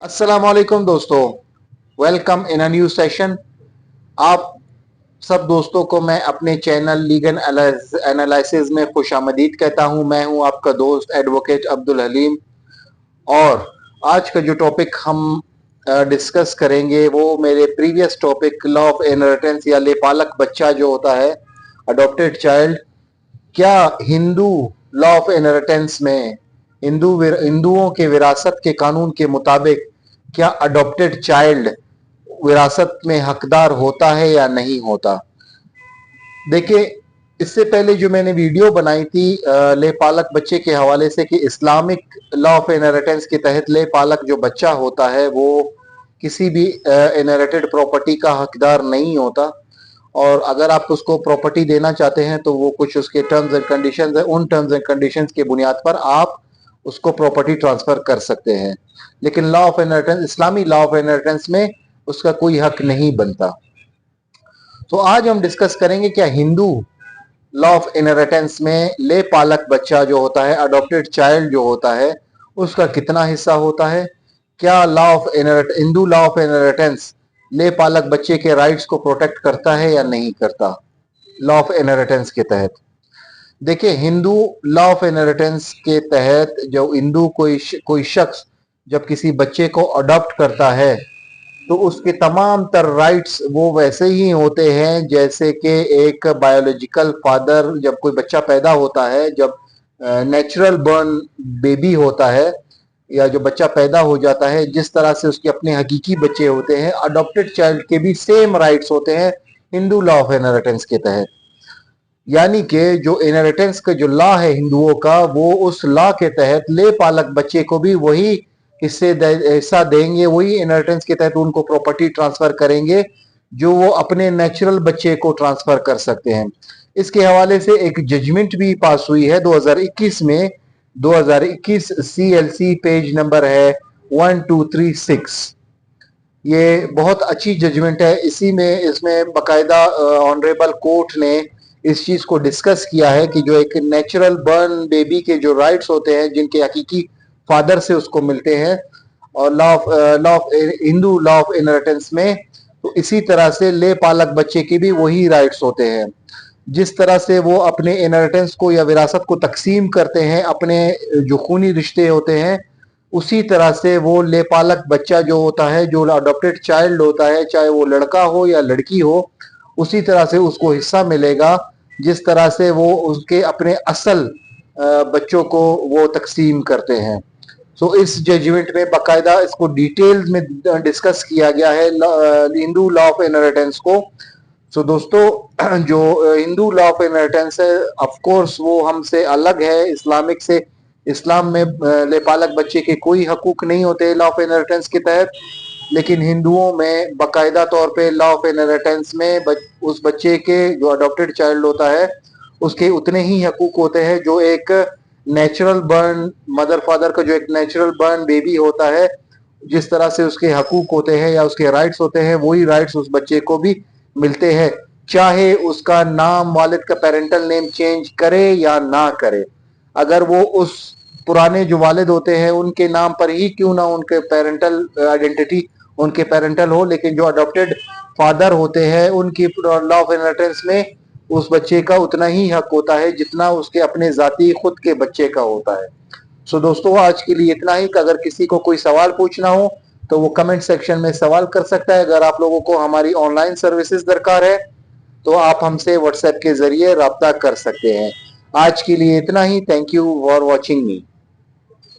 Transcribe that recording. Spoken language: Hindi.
अस्सलामुअलैकुम दोस्तों, welcome in a new session. आप सब दोस्तों को मैं अपने चैनल लीगल एनालिसिस में खुशामदीद कहता हूं। मैं हूं आपका दोस्त एडवोकेट अब्दुल हलीम। और आज का जो टॉपिक हम डिस्कस करेंगे वो मेरे previous topic law of inheritance या लेपालक बच्चा जो होता है, अडॉप्टेड चाइल्ड। क्या हिंदू लॉ ऑफ इनहेरिटेंस में हिंदुओं के विरासत के कानून के मुताबिक क्या अडॉप्टेड चाइल्ड विरासत में हकदार होता है या नहीं होता? देखिए, इससे पहले जो मैंने वीडियो बनाई थी ले पालक बच्चे के हवाले से कि इस्लामिक लॉ ऑफ इनहेरिटेंस के तहत ले पालक जो बच्चा होता है वो किसी भी इनहेरिटेड प्रॉपर्टी का हकदार नहीं होता। और अगर आप उसको प्रॉपर्टी देना चाहते हैं तो वो कुछ उसके टर्म्स एंड कंडीशंस है, उन टर्म्स एंड कंडीशंस के बुनियाद पर आप उसको प्रॉपर्टी ट्रांसफर कर सकते हैं। लेकिन law of inheritance, Islami law of inheritance में उसका कोई हक नहीं बनता। तो आज हम डिस्कस करेंगे क्या हिंदू लॉ ऑफ इनहेरिटेंस में ले पालक बच्चा जो होता है, अडॉप्टेड चाइल्ड जो होता है, उसका कितना हिस्सा होता है। क्या हिंदू लॉ ऑफ इनहेरिटेंस ले पालक बच्चे के राइट्स को प्रोटेक्ट करता है या नहीं करता लॉ ऑफ इनहेरिटेंस के तहत। देखिए, हिंदू लॉ ऑफ इनहेरिटेंस के तहत जो हिंदू कोई शख्स जब किसी बच्चे को अडॉप्ट करता है तो उसके तमाम तर राइट्स वो वैसे ही होते हैं जैसे कि एक बायोलॉजिकल फादर, जब कोई बच्चा पैदा होता है, जब नेचुरल बर्न बेबी होता है या जो बच्चा पैदा हो जाता है, जिस तरह से उसके अपने हकीकी बच्चे होते हैं, अडॉप्टेड चाइल्ड के भी सेम राइट्स होते हैं हिंदू लॉ ऑफ इनहेरिटेंस के तहत। यानी कि जो इनहेरिटेंस का जो लॉ है हिंदुओं का, वो उस लॉ के तहत ले पालक बच्चे को भी वही हिस्सा देंगे, वही इनहेरिटेंस के तहत उनको प्रॉपर्टी ट्रांसफर करेंगे जो वो अपने नेचुरल बच्चे को ट्रांसफर कर सकते हैं। इसके हवाले से एक जजमेंट भी पास हुई है 2021 में। 2021 CLC पेज नंबर है 1236। ये बहुत अच्छी जजमेंट है। इसमें बकायदा ऑनरेबल कोर्ट ने इस चीज को डिस्कस किया है कि जो एक नेचुरल बर्न बेबी के जो राइट्स होते हैं जिनके हकीकी फादर से उसको मिलते हैं, और law of Hindu law of inheritance में तो इसी तरह से ले पालक बच्चे के भी वही राइट्स होते हैं। जिस तरह से वो अपने इनहेरिटेंस को या विरासत को तकसीम करते हैं, अपने जो खूनी रिश्ते होते हैं, उसी तरह से वो लेपालक बच्चा जो होता है, जो अडॉप्टेड चाइल्ड होता है, चाहे वो लड़का हो या लड़की हो, उसी तरह से उसको हिस्सा मिलेगा जिस तरह से वो उसके अपने असल बच्चों को वो तकसीम करते हैं। सो इस जजमेंट में बकायदा इसको डिटेल्स में डिस्कस किया गया है हिंदू लॉ ऑफ इनहेरिटेंस को। सो दोस्तों, जो हिंदू लॉ ऑफ इनहेरिटेंस है, ऑफ कोर्स वो हमसे अलग है इस्लामिक से। इस्लाम में लेपालक बच्चे के कोई हकूक नहीं होते लॉ ऑफ इनहेरिटेंस के तहत, लेकिन हिंदुओं में बकायदा तौर पे लॉ ऑफ इनहेरिटेंस में उस बच्चे के जो अडॉप्टेड चाइल्ड होता है उसके उतने ही हकूक होते हैं जो एक नेचुरल बर्न मदर फादर का जो एक नेचुरल बर्न बेबी होता है, जिस तरह से उसके हकूक होते हैं या उसके राइट्स होते हैं, वही राइट्स उस बच्चे को भी मिलते हैं, चाहे उसका नाम वालिद का पेरेंटल नेम चेंज करे या ना करे। अगर वो उस पुराने जो वालिद होते हैं उनके नाम पर ही क्यों ना उनके पेरेंटल आइडेंटिटी उनके पेरेंटल हो, लेकिन जो अडॉप्टेड फादर होते हैं उनकी लॉ ऑफ इनहेरिटेंस में उस बच्चे का उतना ही हक होता है जितना उसके अपने जाती खुद के बच्चे का होता है। सो दोस्तों, आज के लिए इतना ही। अगर किसी को कोई सवाल पूछना हो तो वो कमेंट सेक्शन में सवाल कर सकता है। अगर आप लोगों को हमारी ऑनलाइन सर्विसेज दरकार है तो आप हमसे व्हाट्सएप के जरिए रब्ता कर सकते हैं। आज के लिए इतना ही। Thank you for watching me.